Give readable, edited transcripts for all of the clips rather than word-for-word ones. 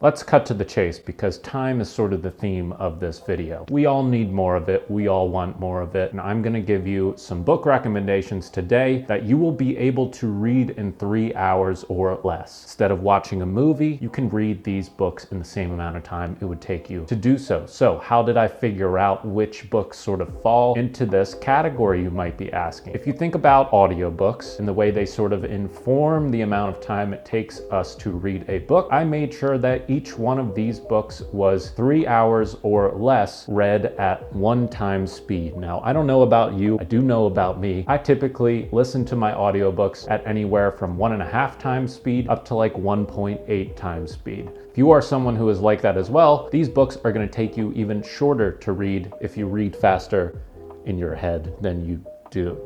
Let's cut to the chase because time is sort of the theme of this video. We all need more of it. We all want more of it. And I'm going to give you some book recommendations today that you will be able to read in 3 hours or less. Instead of watching a movie, you can read these books in the same amount of time it would take you to do so. So how did I figure out which books sort of fall into this category, you might be asking? If you think about audiobooks and the way they sort of inform the amount of time it takes us to read a book, I made sure that each one of these books was 3 hours or less read at 1x speed. Now, I don't know about you, I do know about me. I typically listen to my audiobooks at anywhere from 1.5x speed up to like 1.8x speed. If you are someone who is like that as well, these books are going to take you even shorter to read if you read faster in your head than you do.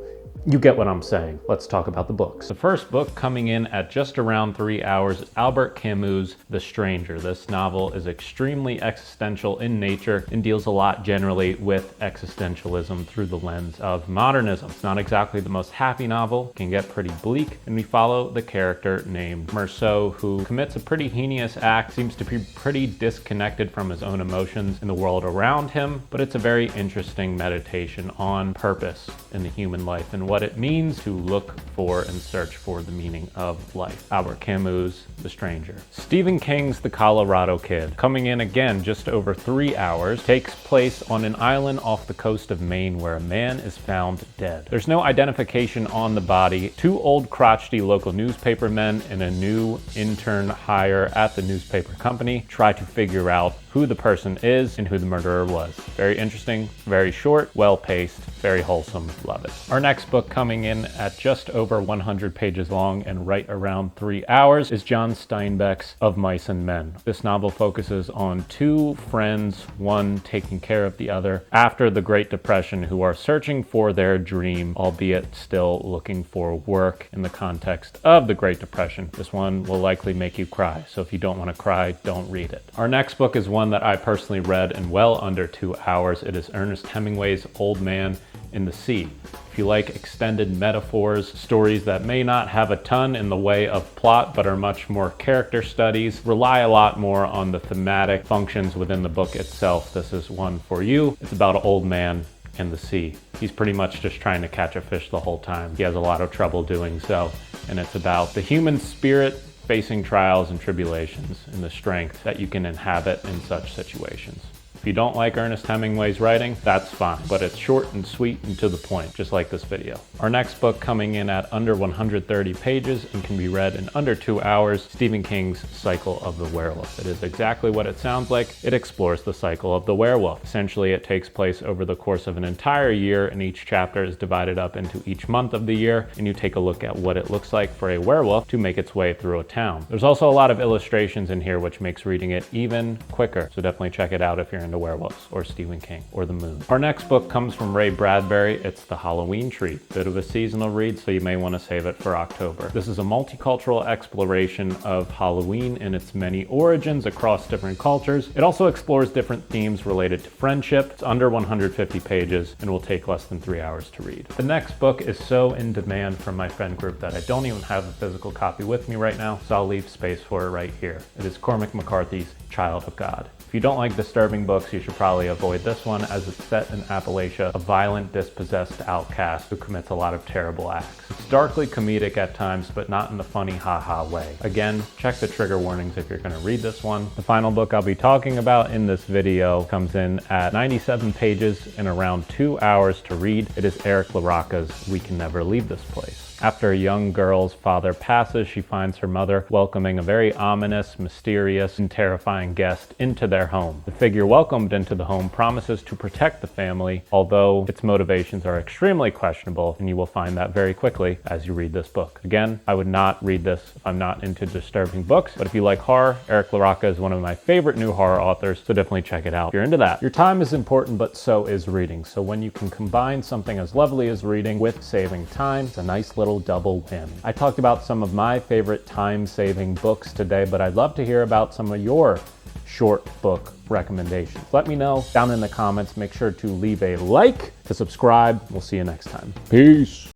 You get what I'm saying. Let's talk about the books. The first book coming in at just around 3 hours is Albert Camus' The Stranger. This novel is extremely existential in nature and deals a lot generally with existentialism through the lens of modernism. It's not exactly the most happy novel, it can get pretty bleak, and we follow the character named Meursault, who commits a pretty heinous act, seems to be pretty disconnected from his own emotions in the world around him, but it's a very interesting meditation on purpose in the human life and what it means to look for and search for the meaning of life. Albert Camus' The Stranger. Stephen King's The Colorado Kid, coming in again just over 3 hours, takes place on an island off the coast of Maine where a man is found dead. There's no identification on the body. 2 old crotchety local newspaper men and a new intern hire at the newspaper company try to figure out who the person is and who the murderer was. Very interesting, very short, well-paced, very wholesome, love it. Our next book coming in at just over 100 pages long and right around 3 hours is John Steinbeck's Of Mice and Men. This novel focuses on 2 friends, one taking care of the other, after the Great Depression, who are searching for their dream, albeit still looking for work in the context of the Great Depression. This one will likely make you cry, so if you don't want to cry, don't read it. Our next book is one that I personally read in well under 2 hours. It is Ernest Hemingway's Old Man in the Sea. If you like extended metaphors, stories that may not have a ton in the way of plot but are much more character studies, rely a lot more on the thematic functions within the book itself, this is one for you. It's about an old man in the sea. He's pretty much just trying to catch a fish the whole time. He has a lot of trouble doing so, and it's about the human spirit facing trials and tribulations and the strength that you can inhabit in such situations. If you don't like Ernest Hemingway's writing, that's fine, but it's short and sweet and to the point, just like this video. Our next book coming in at under 130 pages and can be read in under 2 hours, Stephen King's Cycle of the Werewolf. It is exactly what it sounds like. It explores the cycle of the werewolf. Essentially, it takes place over the course of an entire year, and each chapter is divided up into each month of the year, and you take a look at what it looks like for a werewolf to make its way through a town. There's also a lot of illustrations in here, which makes reading it even quicker, so definitely check it out if you're into werewolves or Stephen King or the moon. Our next book comes from Ray Bradbury. It's The Halloween Tree. Bit of a seasonal read, so you may want to save it for October. This is a multicultural exploration of Halloween and its many origins across different cultures. It also explores different themes related to friendship. It's under 150 pages and will take less than 3 hours to read. The next book is so in demand from my friend group that I don't even have a physical copy with me right now, so I'll leave space for it right here. It is Cormac McCarthy's Child of God. If you don't like disturbing books, you should probably avoid this one, as it's set in Appalachia, a violent, dispossessed outcast who commits a lot of terrible acts. It's darkly comedic at times, but not in the funny ha-ha way. Again, check the trigger warnings if you're going to read this one. The final book I'll be talking about in this video comes in at 97 pages and around 2 hours to read. It is Eric LaRocca's We Can Never Leave This Place. After a young girl's father passes, she finds her mother welcoming a very ominous, mysterious, and terrifying guest into their home. The figure welcomed into the home promises to protect the family, although its motivations are extremely questionable, and you will find that very quickly as you read this book. Again, I would not read this if I'm not into disturbing books, but if you like horror, Eric LaRocca is one of my favorite new horror authors, so definitely check it out if you're into that. Your time is important, but so is reading. So when you can combine something as lovely as reading with saving time, it's a nice little double whammy. I talked about some of my favorite time-saving books today, but I'd love to hear about some of your short book recommendations. Let me know down in the comments. Make sure to leave a like, to subscribe. We'll see you next time. Peace.